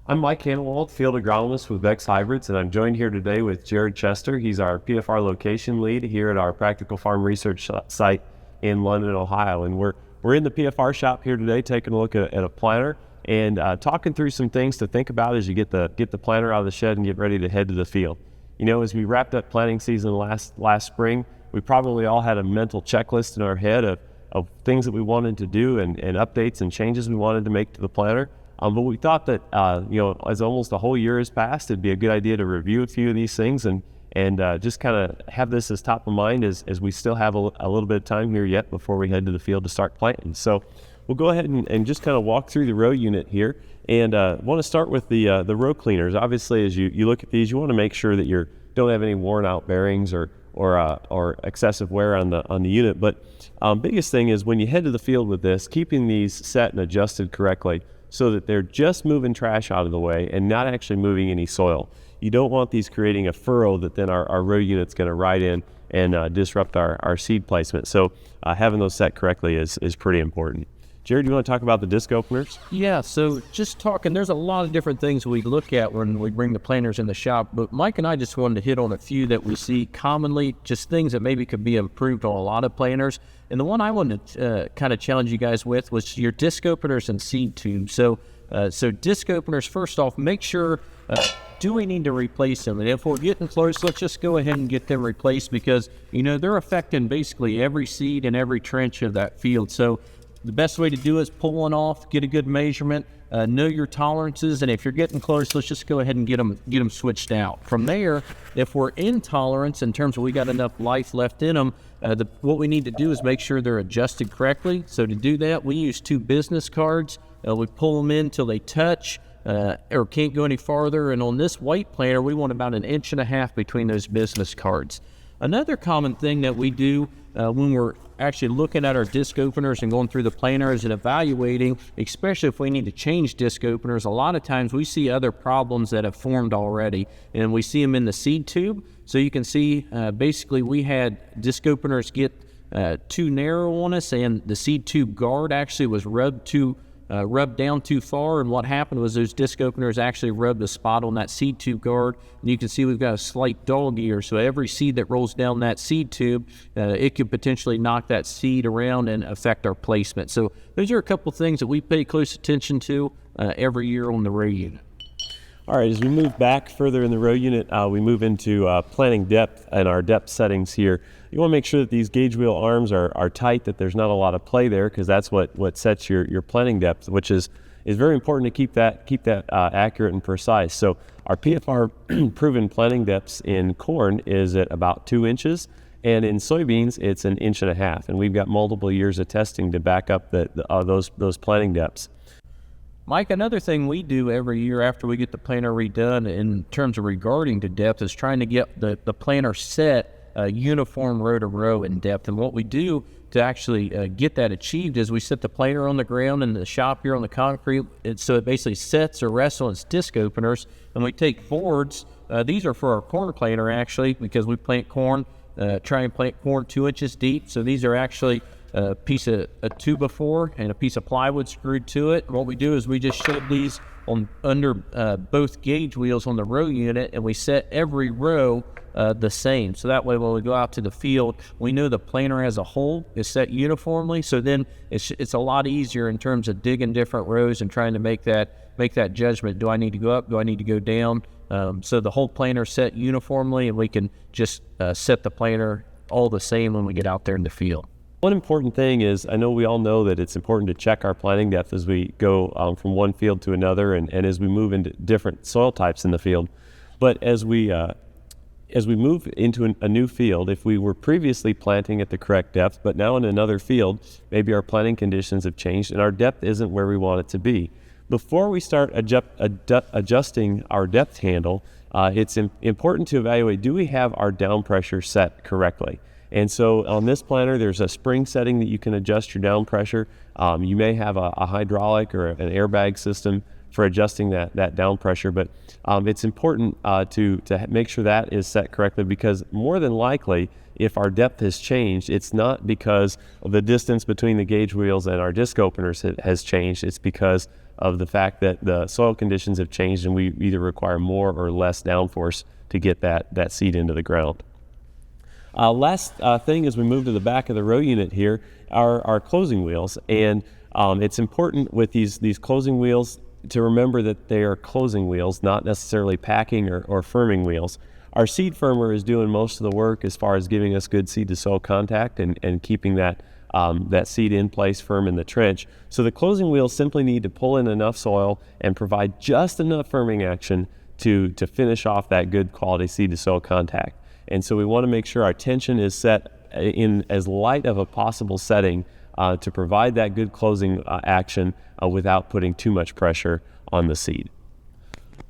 I'm Mike Hanwald, field agronomist with Beck's Hybrids, and I'm joined here today with Jared Chester. He's our PFR location lead here at our Practical Farm Research site in London, Ohio. And we're in the PFR shop here today, taking a look at a planter and talking through some things to think about as you get the planter out of the shed and get ready to head to the field. You know, as we wrapped up planting season last spring, we probably all had a mental checklist in our head of things that we wanted to do and updates and changes we wanted to make to the planter. But we thought that, as almost a whole year has passed, it'd be a good idea to review a few of these things and just kind of have this as top of mind as we still have a little bit of time here yet before we head to the field to start planting. So we'll go ahead and just kind of walk through the row unit here, and want to start with the row cleaners. Obviously, as you look at these, you want to make sure that you don't have any worn out bearings or excessive wear on the unit. But biggest thing is when you head to the field with this, keeping these set and adjusted correctly so that they're just moving trash out of the way and not actually moving any soil. You don't want these creating a furrow that then our row unit's going to ride in and disrupt our seed placement. So having those set correctly is pretty important. Jared, do you want to talk about the disc openers? Yeah, so just talking, there's a lot of different things we look at when we bring the planters in the shop, but Mike and I just wanted to hit on a few that we see commonly, just things that maybe could be improved on a lot of planters. And the one I wanted to kind of challenge you guys with was your disc openers and seed tubes. So disc openers, first off, make sure, do we need to replace them? And if we're getting close, let's just go ahead and get them replaced because, they're affecting basically every seed and every trench of that field. So the best way to do it is pull one off, get a good measurement, know your tolerances, and if you're getting close, let's just go ahead and get them switched out. From there, if we're in tolerance in terms of we got enough life left in them, what we need to do is make sure they're adjusted correctly. So to do that, we use 2 business cards. We pull them in till they touch or can't go any farther. And on this white planter, we want about 1.5 inches between those business cards. Another common thing that we do when we're actually looking at our disc openers and going through the planters and evaluating, especially if we need to change disc openers, a lot of times we see other problems that have formed already, and we see them in the seed tube. So you can see basically we had disc openers get too narrow on us, and the seed tube guard actually was rubbed down too far, and what happened was those disc openers actually rubbed a spot on that seed tube guard, and you can see we've got a slight dog ear. So every seed that rolls down that seed tube, it could potentially knock that seed around and affect our placement. So those are a couple things that we pay close attention to every year on the row unit. All right, as we move back further in the row unit, we move into planting depth and our depth settings here. You want to make sure that these gauge wheel arms are tight, that there's not a lot of play there, because that's what sets your planting depth, which is very important to keep that accurate and precise. So our PFR proven planting depths in corn is at about 2 inches, and in soybeans it's 1.5 inches, and we've got multiple years of testing to back up those planting depths. Mike, another thing we do every year after we get the planter redone in terms of regarding to depth is trying to get the planter set uniform row to row in depth. And what we do to actually get that achieved is we set the planter on the ground in the shop here on the concrete, so it basically sets or rests on its disc openers, and we take boards. These are for our corn planter actually, because we plant corn, try and plant corn 2 inches deep. So these are actually a piece of a 2x4 and a piece of plywood screwed to it. And what we do is we just shove these under both gauge wheels on the row unit, and we set every row the same. So that way when we go out to the field, we know the planter as a whole is set uniformly. So then it's a lot easier in terms of digging different rows and trying to make that judgment. Do I need to go up? Do I need to go down? So the whole planter set uniformly, and we can just set the planter all the same when we get out there in the field. One important thing is, I know we all know that it's important to check our planting depth as we go from one field to another and as we move into different soil types in the field. But as we move into a new field, if we were previously planting at the correct depth, but now in another field, maybe our planting conditions have changed and our depth isn't where we want it to be. Before we start adjusting our depth handle, it's important to evaluate, do we have our down pressure set correctly? And so on this planter, there's a spring setting that you can adjust your down pressure. You may have a hydraulic or an airbag system for adjusting that down pressure. But it's important to make sure that is set correctly, because more than likely, if our depth has changed, it's not because of the distance between the gauge wheels and our disc openers has changed. It's because of the fact that the soil conditions have changed and we either require more or less downforce to get that seed into the ground. Last thing as we move to the back of the row unit here are our closing wheels. And it's important with these closing wheels to remember that they are closing wheels, not necessarily packing or firming wheels. Our seed firmer is doing most of the work as far as giving us good seed to soil contact and keeping that seed in place firm in the trench. So the closing wheels simply need to pull in enough soil and provide just enough firming action to finish off that good quality seed to soil contact. And so we want to make sure our tension is set in as light of a possible setting to provide that good closing action without putting too much pressure on the seed.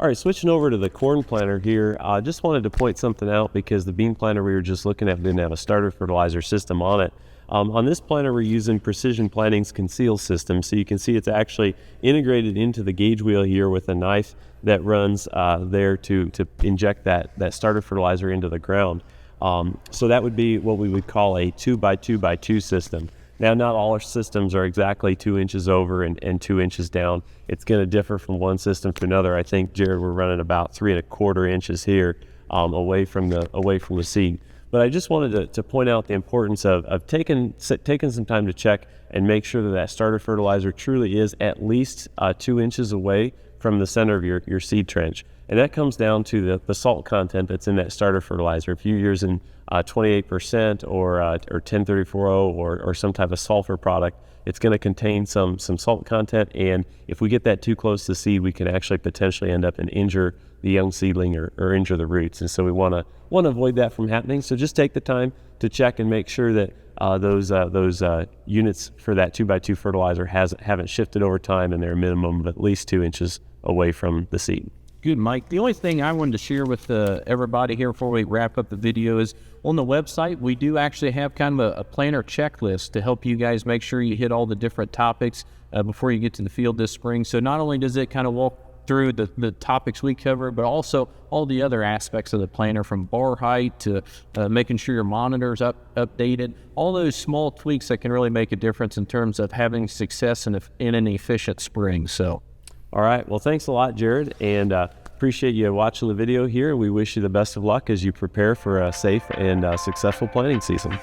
All right, switching over to the corn planter here, I just wanted to point something out because the bean planter we were just looking at didn't have a starter fertilizer system on it. On this planter, we're using Precision Plantings Conceal system, so you can see it's actually integrated into the gauge wheel here with a knife that runs there to inject that starter fertilizer into the ground. So that would be what we would call a 2x2x2 system. Now, not all our systems are exactly 2 inches over and 2 inches down. It's going to differ from one system to another. I think, Jared, we're running about 3¼ inches here away from the seed. But I just wanted to point out the importance of taking some time to check and make sure that starter fertilizer truly is at least 2 inches away from the center of your seed trench. And that comes down to the salt content that's in that starter fertilizer. If you're using 28% or 1034O or some type of sulfur product, it's going to contain some salt content, and if we get that too close to the seed, we can actually potentially end up and injure the young seedling or injure the roots. And so we want to avoid that from happening. So just take the time to check and make sure that those units for that 2x2 fertilizer haven't shifted over time, and they're a minimum of at least 2 inches away from the seed. Good, Mike. The only thing I wanted to share with everybody here before we wrap up the video is on the website, we do actually have kind of a planner checklist to help you guys make sure you hit all the different topics before you get to the field this spring. So not only does it kind of walk through the topics we cover, but also all the other aspects of the planner, from bar height to making sure your monitor's updated, all those small tweaks that can really make a difference in terms of having success in an efficient spring. So. All right. Well, thanks a lot, Jared, and appreciate you watching the video here. We wish you the best of luck as you prepare for a safe and successful planting season.